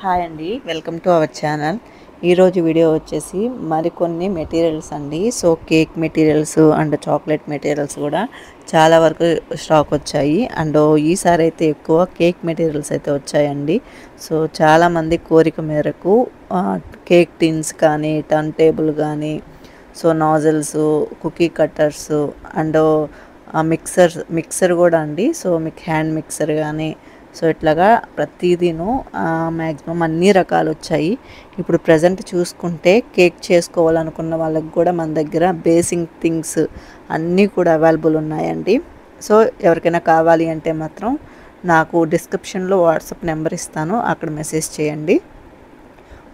Hi అండి, welcome to our channel. ఈరోజు video వచ్చేసి మరికొన్ని మెటీరియల్స్ అండి. So cake materials and chocolate materials కూడా చాలా వరకు స్టాక్ వచ్చాయి. అండ్ ఈసారి అయితే ఎక్కువ కేక్ మెటీరియల్స్ అయితే వచ్చాయండి. సో చాలామంది కోరిక మేరకు కేక్ టిన్స్ కానీ, టర్న్ టేబుల్ కానీ, so nozzles, cookie cutters and mixer కూడా అండి. సో మీకు హ్యాండ్ మిక్సర్ కానీ, సో ఇట్లాగా ప్రతిదీను మ్యాక్సిమం అన్ని రకాలు వచ్చాయి. ఇప్పుడు ప్రజెంట్ చూసుకుంటే కేక్ చేసుకోవాలనుకున్న వాళ్ళకి కూడా మన దగ్గర బేసిక్ థింగ్స్ అన్నీ కూడా అవైలబుల్ ఉన్నాయండి. సో ఎవరికైనా కావాలి అంటే మాత్రం నాకు డిస్క్రిప్షన్లో వాట్సాప్ నెంబర్ ఇస్తాను, అక్కడ మెసేజ్ చేయండి.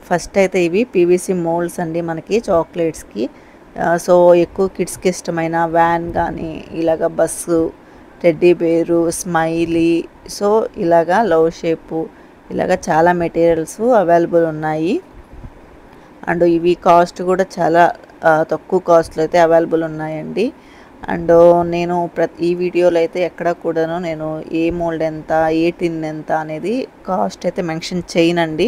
ఫస్ట్ అయితే ఇవి పీవీసీ మోల్డ్స్ అండి మనకి చాక్లెట్స్కి. సో ఎక్కువ కిడ్స్కి ఇష్టమైన వ్యాన్ కానీ, ఇలాగ bus, teddy bear, smiley, so ఇలాగా లవ్ షేపు, ఇలాగ చాలా మెటీరియల్స్ అవైలబుల్ ఉన్నాయి. అండ్ ఇవి కాస్ట్ కూడా చాలా తక్కువ కాస్ట్లో అయితే అవైలబుల్ ఉన్నాయండి. అండ్ నేను ఈ వీడియోలో అయితే ఎక్కడ కూడాను నేను ఏ మోల్డ్ ఎంత, ఏ టిన్ ఎంత అనేది కాస్ట్ అయితే మెన్షన్ చేయనండి.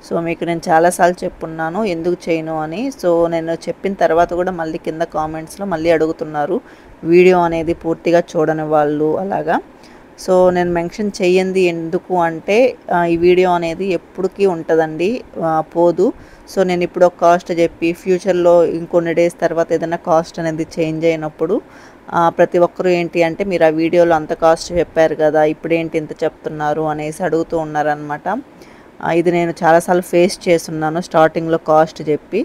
సో మీకు నేను చాలాసార్లు చెప్పున్నాను ఎందుకు చేయను అని. సో నేను చెప్పిన తర్వాత కూడా మళ్ళీ కింద కామెంట్స్లో మళ్ళీ అడుగుతున్నారు వీడియో అనేది పూర్తిగా చూడని వాళ్ళు అలాగా. సో నేను మెన్షన్ చెయ్యంది ఎందుకు అంటే ఈ వీడియో అనేది ఎప్పటికీ ఉంటుందండి, పోదు. సో నేను ఇప్పుడు ఒక కాస్ట్ చెప్పి ఫ్యూచర్లో ఇంకొన్ని డేస్ తర్వాత ఏదైనా కాస్ట్ అనేది చేంజ్ అయినప్పుడు ప్రతి ఒక్కరూ ఏంటి అంటే మీరు ఆ వీడియోలో అంత కాస్ట్ చెప్పారు కదా, ఇప్పుడు ఏంటి ఇంత చెప్తున్నారు అనేసి అడుగుతూ ఉన్నారనమాట. ఇది నేను చాలాసార్లు ఫేస్ చేస్తున్నాను స్టార్టింగ్లో కాస్ట్ చెప్పి.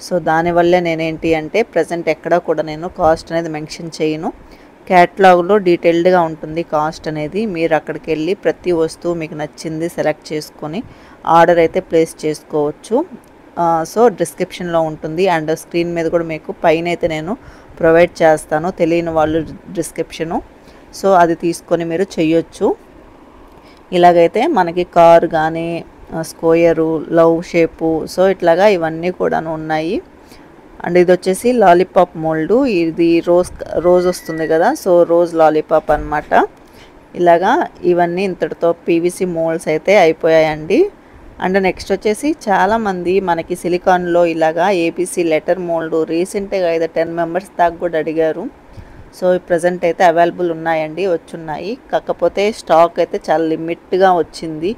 సో దానివల్లే నేనేంటి అంటే ప్రజెంట్ ఎక్కడా కూడా నేను కాస్ట్ అనేది మెన్షన్ చేయను. క్యాటలాగ్లో డీటెయిల్డ్గా ఉంటుంది కాస్ట్ అనేది. మీరు అక్కడికి వెళ్ళి ప్రతి వస్తువు మీకు నచ్చింది సెలెక్ట్ చేసుకొని ఆర్డర్ అయితే ప్లేస్ చేసుకోవచ్చు. సో డిస్క్రిప్షన్లో ఉంటుంది అండ్ స్క్రీన్ మీద కూడా మీకు పైన అయితే నేను ప్రొవైడ్ చేస్తాను, తెలియని వాళ్ళు డిస్క్రిప్షను. సో అది తీసుకొని మీరు చెయ్యొచ్చు. ఇలాగైతే మనకి కారు కానీ, స్క్వేరు, లవ్ షేపు, సో ఇట్లాగా ఇవన్నీ కూడా ఉన్నాయి. అండ్ ఇది వచ్చేసి లాలీపాప్ మోల్డ్. ఇది రోజ్ వస్తుంది కదా, సో రోజ్ లాలీపాప్ అనమాట. ఇలాగా ఇవన్నీ ఇంతటితో పీవీసీ మోల్డ్స్ అయితే అయిపోయాయండి. అండ్ నెక్స్ట్ వచ్చేసి చాలామంది మనకి సిలికాన్లో ఇలాగా ఏబీసీ లెటర్ మోల్డ్ రీసెంట్గా అయితే 10 మెంబర్స్ దాకా కూడా అడిగారు. సో ప్రజెంట్ అయితే అవైలబుల్ ఉన్నాయండి, వచ్చున్నాయి. కాకపోతే స్టాక్ అయితే చాలా లిమిట్గా వచ్చింది.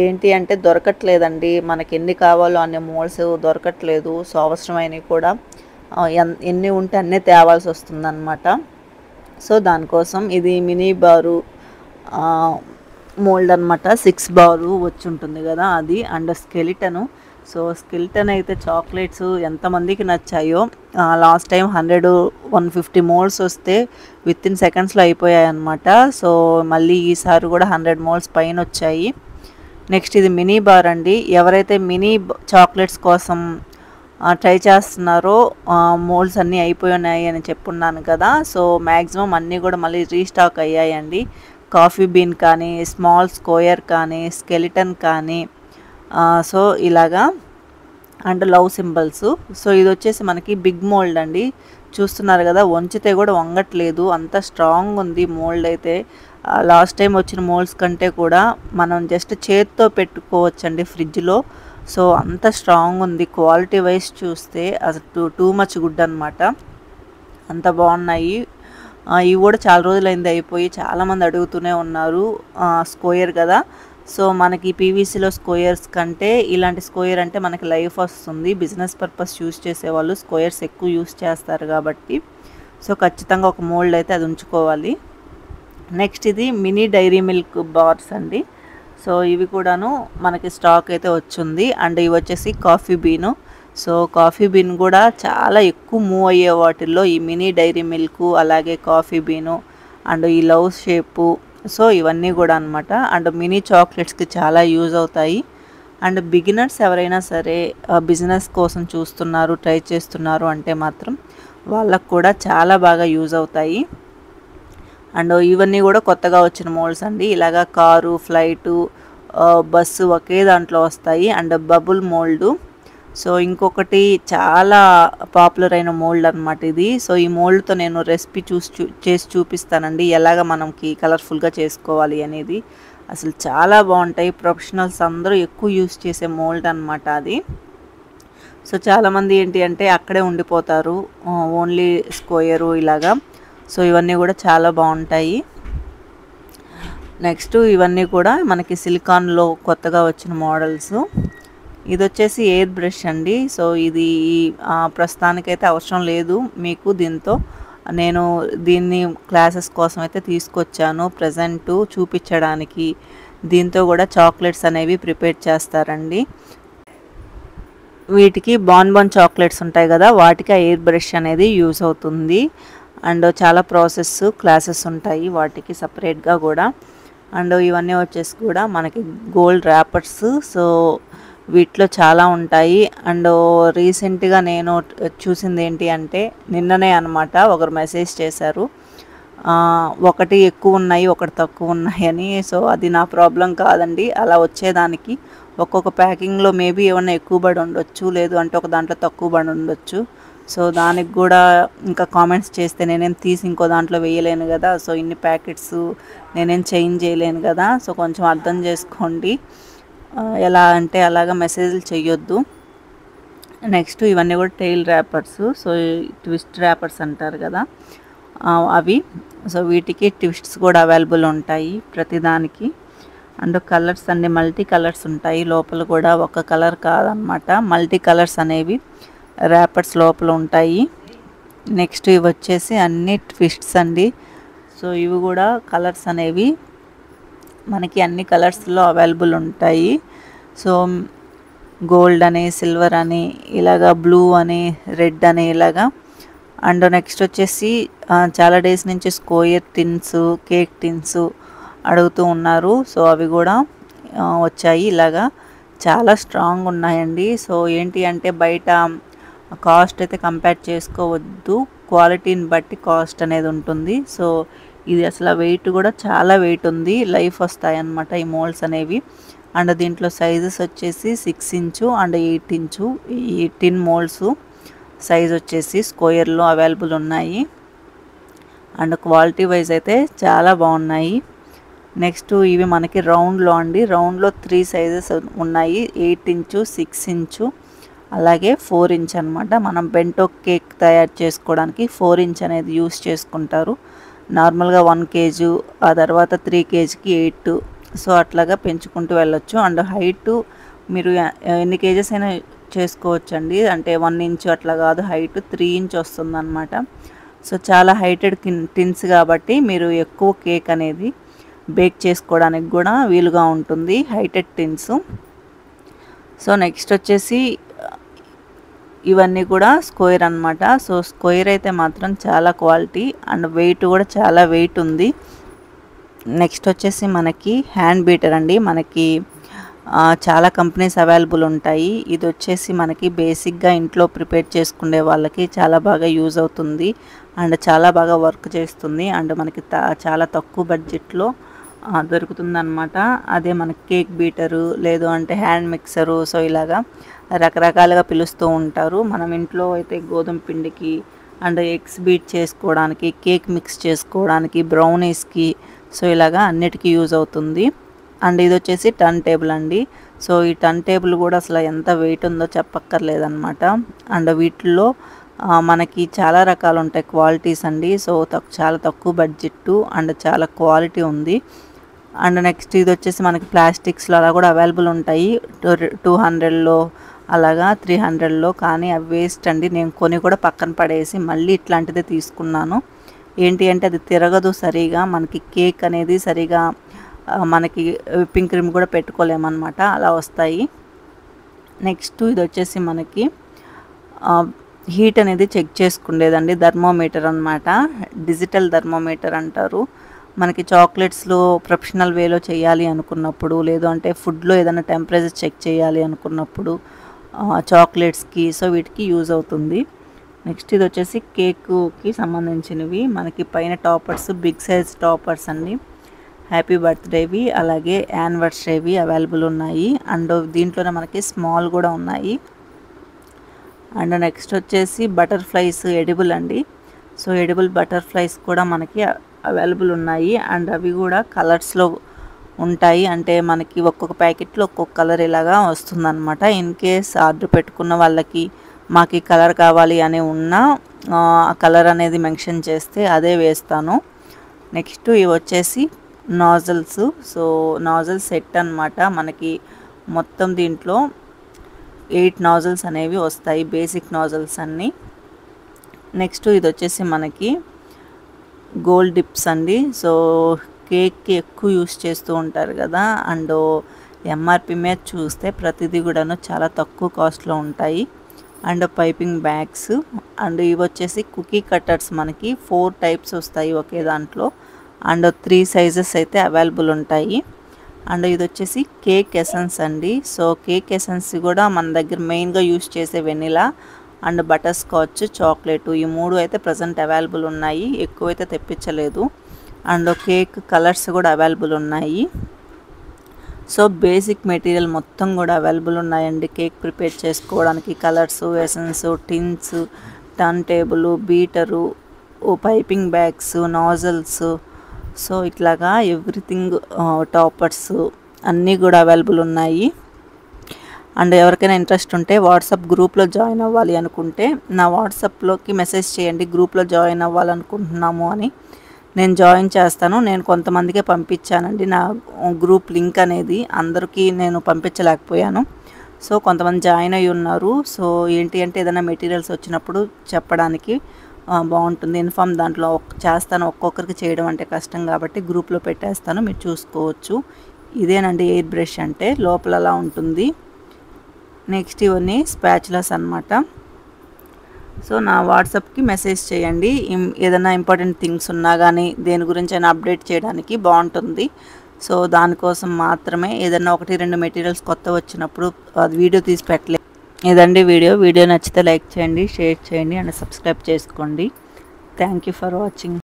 ఏంటి అంటే దొరకట్లేదండి, మనకి ఎన్ని కావాలో అన్ని మోల్డ్స్ దొరకట్లేదు. సో అవసరమైనవి కూడా ఎన్ని ఉంటే అన్నీ తేవాల్సి వస్తుందన్నమాట. సో దానికోసం ఇది మినీ బారు మోల్డ్ అనమాట. 6 బారు వచ్చి ఉంటుంది కదా అది. అండ్ స్కెలిటను. సో స్కెలిటన్ అయితే చాక్లెట్స్ ఎంతమందికి నచ్చాయో. లాస్ట్ టైం 150 మోల్డ్స్ వస్తే వితిన్ సెకండ్స్లో అయిపోయాయి అనమాట. సో మళ్ళీ ఈసారి కూడా 100 మోల్డ్స్ పైన వచ్చాయి. నెక్స్ట్ ఇది మినీ బార్ అండి. ఎవరైతే మినీ చాక్లెట్స్ కోసం ట్రై చేస్తున్నారో మోల్డ్స్ అన్నీ అయిపోయి ఉన్నాయి అని చెప్పున్నాను కదా. సో మ్యాక్సిమం అన్నీ కూడా మళ్ళీ రీస్టాక్ అయ్యాయండి. కాఫీ బీన్ కానీ, స్మాల్ స్క్వేర్ కానీ, స్కెలిటన్ కానీ, సో ఇలాగా అండ్ లవ్ సింబల్స్. సో ఇది వచ్చేసి మనకి బిగ్ మోల్డ్ అండి. చూస్తున్నారు కదా, వంచితే కూడా వంగట్లేదు, అంత స్ట్రాంగ్ ఉంది మోల్డ్ అయితే. లాస్ట్ టైం వచ్చిన మోల్డ్స్ కంటే కూడా మనం జస్ట్ చేతితో పెట్టుకోవచ్చండి ఫ్రిడ్జ్లో. సో అంత స్ట్రాంగ్ ఉంది. క్వాలిటీ వైజ్ చూస్తే అసలు టూ మచ్ గుడ్ అనమాట, అంత బాగున్నాయి. ఇవి కూడా చాలా రోజులైంది అయిపోయి, చాలామంది అడుగుతూనే ఉన్నారు. స్క్వేర్ కదా, సో మనకి పీవీసీలో స్క్వేర్స్ కంటే ఇలాంటి స్క్వేర్ అంటే మనకి లైఫ్ వస్తుంది. బిజినెస్ పర్పస్ యూస్ చేసేవాళ్ళు స్క్వేర్స్ ఎక్కువ యూస్ చేస్తారు కాబట్టి సో ఖచ్చితంగా ఒక మోల్డ్ అయితే అది ఉంచుకోవాలి. నెక్స్ట్ ఇది మినీ డైరీ మిల్క్ బార్స్ అండి. సో ఇవి కూడాను మనకి స్టాక్ అయితే వచ్చింది. అండ్ ఇవి వచ్చేసి coffee bean. So coffee bean కూడా చాలా ఎక్కువ మూవ్ అయ్యే వాటిల్లో ఈ మినీ డైరీ మిల్క్, అలాగే కాఫీ బీను అండ్ ఈ లవ్ షేపు, సో ఇవన్నీ కూడా అనమాట. అండ్ మినీ చాక్లెట్స్కి చాలా యూజ్ అవుతాయి. అండ్ బిగినర్స్ ఎవరైనా సరే బిజినెస్ కోసం చూస్తున్నారు, ట్రై చేస్తున్నారు అంటే మాత్రం వాళ్ళకు కూడా చాలా బాగా యూజ్ అవుతాయి. అండ్ ఇవన్నీ కూడా కొత్తగా వచ్చిన మోల్డ్స్ అండి. ఇలాగా కారు, ఫ్లైటు, బస్సు ఒకే దాంట్లో వస్తాయి. And bubble mould. సో ఇంకొకటి చాలా పాపులర్ అయిన మోల్డ్ అనమాట ఇది. సో ఈ మోల్డ్తో నేను రెసిపీ చేసి చూపిస్తానండి, ఎలాగ మనకి కలర్ఫుల్గా చేసుకోవాలి అనేది. అసలు చాలా బాగుంటాయి. ప్రొఫెషనల్స్ అందరూ ఎక్కువ యూస్ చేసే మోల్డ్ అనమాట అది. సో చాలామంది ఏంటి అంటే అక్కడే ఉండిపోతారు, ఓన్లీ స్క్వేరు ఇలాగా. సో ఇవన్నీ కూడా చాలా బాగుంటాయి. నెక్స్ట్ ఇవన్నీ కూడా మనకి సిలికాన్లో కొత్తగా వచ్చిన మోడల్స్. ఇది వచ్చేసి ఎయిర్ బ్రష్ అండి. సో ఇది ప్రస్తుతానికైతే అవసరం లేదు మీకు దీంతో. నేను దీన్ని క్లాసెస్ కోసం అయితే తీసుకొచ్చాను ప్రజెంట్ చూపించడానికి. దీంతో కూడా చాక్లెట్స్ అనేవి ప్రిపేర్ చేస్తారండి. వీటికి బాన్ చాక్లెట్స్ ఉంటాయి కదా, వాటికి ఎయిర్ బ్రష్ అనేది యూజ్ అవుతుంది. అండ్ చాలా క్లాసెస్ ఉంటాయి వాటికి సపరేట్గా కూడా. అండ్ ఇవన్నీ వచ్చేసి కూడా మనకి గోల్డ్ ర్యాపర్స్. సో వీటిలో చాలా ఉంటాయి. అండ్ రీసెంట్గా నేను చూసింది ఏంటి అంటే నిన్ననే అనమాట ఒకరు మెసేజ్ చేశారు, ఒకటి ఎక్కువ ఉన్నాయి ఒకటి తక్కువ ఉన్నాయి అని. సో అది నా ప్రాబ్లం కాదండి, అలా వచ్చేదానికి ఒక్కొక్క ప్యాకింగ్లో మేబీ ఏమన్నా ఎక్కువ పడి ఉండొచ్చు, లేదు అంటే ఒక దాంట్లో తక్కువ పడి ఉండొచ్చు. సో దానికి కూడా ఇంకా కామెంట్స్ చేస్తే నేనేం తీసి ఇంకో దాంట్లో వేయలేను కదా. సో ఇన్ని ప్యాకెట్స్ నేనేం చేంజ్ చేయలేను కదా. సో కొంచెం అర్థం చేసుకోండి, ఎలా అంటే అలాగా మెసేజ్లు చేయొద్దు. నెక్స్ట్ ఇవన్నీ కూడా tail rappers. So twist rappers అంటారు కదా అవి. సో వీటికి ట్విస్ట్స్ కూడా అవైలబుల్ ఉంటాయి ప్రతిదానికి. అండ్ కలర్స్ అన్ని మల్టీ కలర్స్ ఉంటాయి లోపల కూడా, ఒక కలర్ కాదనమాట, మల్టీ కలర్స్ అనేవి ర్యాపర్స్ లోపల ఉంటాయి. నెక్స్ట్ ఇవి వచ్చేసి అన్ని ట్విస్ట్స్ అండి. సో ఇవి కూడా కలర్స్ అనేవి మనకి అన్ని కలర్స్లో అవైలబుల్ ఉంటాయి. సో గోల్డ్ అని, సిల్వర్ అని, ఇలాగా బ్లూ అని, రెడ్ అని ఇలాగా. అండ్ నెక్స్ట్ వచ్చేసి చాలా డేస్ నుంచి స్క్వేర్ టిన్స్, కేక్ టిన్స్ అడుగుతూ ఉన్నారు. సో అవి కూడా వచ్చాయి ఇలాగా. చాలా స్ట్రాంగ్ ఉన్నాయండి. సో ఏంటి అంటే బయట కాస్ట్ అయితే కంపేర్ చేసుకోవద్దు, క్వాలిటీని బట్టి కాస్ట్ అనేది ఉంటుంది. సో ఇది అసలు వెయిట్ కూడా చాలా వెయిట్ ఉంది, లైఫ్ వస్తాయి అన్నమాట ఈ మోల్డ్స్ అనేవి. అండ్ దీంట్లో సైజెస్ వచ్చేసి 6 ఇంచు అండ్ 8 ఇంచు ఈ టిన్ మోల్డ్స్ సైజ్ వచ్చేసి స్క్వేర్లో అవైలబుల్ ఉన్నాయి. అండ్ క్వాలిటీ వైజ్ అయితే చాలా బాగున్నాయి. నెక్స్ట్ ఇవి మనకి రౌండ్లో అండి. రౌండ్లో 3 సైజెస్ ఉన్నాయి, 8 ఇంచు, 6 ఇంచు, అలాగే 4 ఇంచ్ అనమాట. మనం బెంటో కేక్ తయారు చేసుకోవడానికి 4 ఇంచ్ అనేది యూస్ చేసుకుంటారు. నార్మల్గా 1 kg, ఆ తర్వాత 3 kgకి 8. సో అట్లాగా పెంచుకుంటూ వెళ్ళొచ్చు. అండ్ హైట్ మీరు ఎన్ని కేజెస్ అయినా చేసుకోవచ్చు అండి. అంటే 1 ఇంచ్ అట్లా కాదు, హైట్ 3 ఇంచ్ వస్తుంది అనమాట. సో చాలా హైటెడ్ టిన్స్ కాబట్టి మీరు ఎక్కువ కేక్ అనేది బేక్ చేసుకోవడానికి కూడా వీలుగా ఉంటుంది, హైటెడ్ టిన్స్. సో నెక్స్ట్ వచ్చేసి ఇవన్నీ కూడా స్క్వేర్ అనమాట. సో స్క్వేర్ అయితే మాత్రం చాలా క్వాలిటీ అండ్ వెయిట్ కూడా చాలా వెయిట్ ఉంది. నెక్స్ట్ వచ్చేసి మనకి హ్యాండ్ బీటర్ అండి. మనకి చాలా కంపెనీస్ అవైలబుల్ ఉంటాయి. ఇది వచ్చేసి మనకి బేసిక్గా ఇంట్లో ప్రిపేర్ చేసుకునే వాళ్ళకి చాలా బాగా యూజ్ అవుతుంది అండ్ చాలా బాగా వర్క్ చేస్తుంది. అండ్ మనకి చాలా తక్కువ బడ్జెట్లో దొరుకుతుందన్నమాట. అదే మనకి కేక్ బీటరు, లేదు అంటే హ్యాండ్ మిక్సరు. సో ఇలాగా రకరకాలుగా పిలుస్తూ ఉంటారు. మనం ఇంట్లో అయితే గోధుమ పిండికి అండ్ ఎగ్స్ బీట్ చేసుకోవడానికి, కేక్ మిక్స్ చేసుకోవడానికి, బ్రౌనీస్కి, సో ఇలాగా అన్నిటికీ యూజ్ అవుతుంది. అండ్ ఇది వచ్చేసి టర్న్ టేబుల్ అండి. సో ఈ టర్న్ టేబుల్ కూడా అసలు ఎంత వెయిట్ ఉందో చెప్పక్కర్లేదన్నమాట. అండ్ వీటిల్లో మనకి చాలా రకాలు ఉంటాయి క్వాలిటీస్ అండి. సో చాలా తక్కువ బడ్జెట్ అండ్ చాలా క్వాలిటీ ఉంది. అండ్ నెక్స్ట్ ఇది వచ్చేసి మనకి ప్లాస్టిక్స్లో అలా కూడా అవైలబుల్ ఉంటాయి, 200లో అలాగా 300లో. కానీ అవి వేస్ట్ అండి, నేను కొని కూడా పక్కన పడేసి మళ్ళీ ఇట్లాంటిదే తీసుకున్నాను. ఏంటి అంటే అది తిరగదు సరిగా, మనకి కేక్ అనేది సరిగా మనకి విప్పింగ్ క్రీమ్ కూడా పెట్టుకోలేమన్నమాట, అలా వస్తాయి. నెక్స్ట్ ఇది వచ్చేసి మనకి హీట్ అనేది చెక్ చేసుకునేదండి, థర్మోమీటర్ అనమాట. డిజిటల్ థర్మోమీటర్ అంటారు. మనకి చాక్లెట్స్లో ప్రొఫెషనల్ వేలో చేయాలి అనుకున్నప్పుడు, లేదు అంటే ఫుడ్లో ఏదైనా టెంపరేచర్ చెక్ చేయాలి అనుకున్నప్పుడు చాక్లెట్స్కి, సో వీటికి యూజ్ అవుతుంది. నెక్స్ట్ ఇది వచ్చేసి కేక్కి సంబంధించినవి. మనకి పైన టాపర్స్ బిగ్ సైజ్ టాపర్స్ అండి, హ్యాపీ బర్త్డేవి అలాగే యానివర్సరీవి అవైలబుల్ ఉన్నాయి. అండ్ దీంట్లోనే మనకి స్మాల్ కూడా ఉన్నాయి. అండ్ నెక్స్ట్ వచ్చేసి బటర్ఫ్లైస్ ఎడిబుల్ అండి. సో ఎడిబుల్ బటర్ఫ్లైస్ కూడా మనకి అవైలబుల్ ఉన్నాయి. అండ్ అవి కూడా కలర్స్లో ఉంటాయి. అంటే మనకి ఒక్కొక్క ప్యాకెట్లో ఒక్కొక్క కలర్ ఇలాగా వస్తుందన్నమాట. ఇన్ కేస్ ఆర్డర్ పెట్టుకున్న వాళ్ళకి మాకు ఈ కలర్ కావాలి అని ఉన్న ఆ కలర్ అనేది మెన్షన్ చేస్తే అదే వేస్తాను. నెక్స్ట్ ఇవి వచ్చేసి నాజల్స్. సో నాజల్ సెట్ అన్నమాట. మనకి మొత్తం దీంట్లో 8 నాజల్స్ అనేవి వస్తాయి, బేసిక్ నాజల్స్ అన్నీ. నెక్స్ట్ ఇది వచ్చేసి మనకి గోల్డ్ డిప్స్ అండి. సో కేక్కి ఎక్కువ యూస్ చేస్తూ ఉంటారు కదా, అండ్ ఎంఆర్పి మీద చూస్తే ప్రతిదీ కూడాను చాలా తక్కువ కాస్ట్లో ఉంటాయి. అండ్ పైపింగ్ బ్యాగ్స్, అండ్ ఇవి వచ్చేసి కుకీ కట్టర్స్. మనకి 4 టైప్స్ వస్తాయి ఒకే దాంట్లో, అండ్ 3 సైజెస్ అయితే అవైలబుల్ ఉంటాయి. అండ్ ఇది వచ్చేసి కేక్ ఎసెన్స్ అండి. సో కేక్ ఎసెన్స్ కూడా మన దగ్గర మెయిన్గా యూస్ చేసే vanilla and butter scotch, chocolate, ఈ 3 అయితే ప్రజెంట్ అవైలబుల్ ఉన్నాయి. ఎక్కువైతే తెప్పించలేదు. అండ్ కేక్ కలర్స్ కూడా అవైలబుల్ ఉన్నాయి. సో బేసిక్ మెటీరియల్ మొత్తం కూడా అవైలబుల్ ఉన్నాయండి కేక్ ప్రిపేర్ చేసుకోవడానికి. Colours, essence, tins, turn table, beater, piping bags, nozzles, so ఇట్లాగా ఎవ్రీథింగ్, టాపర్స్ అన్నీ కూడా అవైలబుల్ ఉన్నాయి. అండ్ ఎవరికైనా ఇంట్రెస్ట్ ఉంటే వాట్సాప్ గ్రూప్లో జాయిన్ అవ్వాలి అనుకుంటే నా వాట్సాప్లోకి మెసేజ్ చేయండి, గ్రూప్లో జాయిన్ అవ్వాలనుకుంటున్నాము అని. నేను జాయిన్ చేస్తాను. నేను కొంతమందికే పంపించానండి నా గ్రూప్ లింక్ అనేది, అందరికీ నేను పంపించలేకపోయాను. సో కొంతమంది జాయిన్ అయ్యి ఉన్నారు. సో ఏంటి అంటే ఏదైనా మెటీరియల్స్ వచ్చినప్పుడు చెప్పడానికి బాగుంటుంది. ఇన్ఫామ్ దాంట్లో చేస్తాను. ఒక్కొక్కరికి చేయడం అంటే కష్టం కాబట్టి గ్రూప్లో పెట్టేస్తాను, మీరు చూసుకోవచ్చు. ఇదేనండి ఎయిర్ బ్రష్ అంటే, లోపల అలా ఉంటుంది. నెక్స్ట్ ఇవన్నీ స్పాచులాస్ అన్నమాట. సో నా వాట్సాప్కి మెసేజ్ చేయండి, ఏదైనా ఇంపార్టెంట్ థింగ్స్ ఉన్నా కానీ దేని గురించి అయినా అప్డేట్ చేయడానికి బాగుంటుంది. సో దానికోసం మాత్రమే. ఏదైనా 1-2 మెటీరియల్స్ కొత్త వచ్చినప్పుడు అది వీడియో తీసి పెట్టలేదు. ఇదండి వీడియో నచ్చితే లైక్ చేయండి, షేర్ చేయండి అండ్ సబ్స్క్రైబ్ చేసుకోండి. Thank you for watching.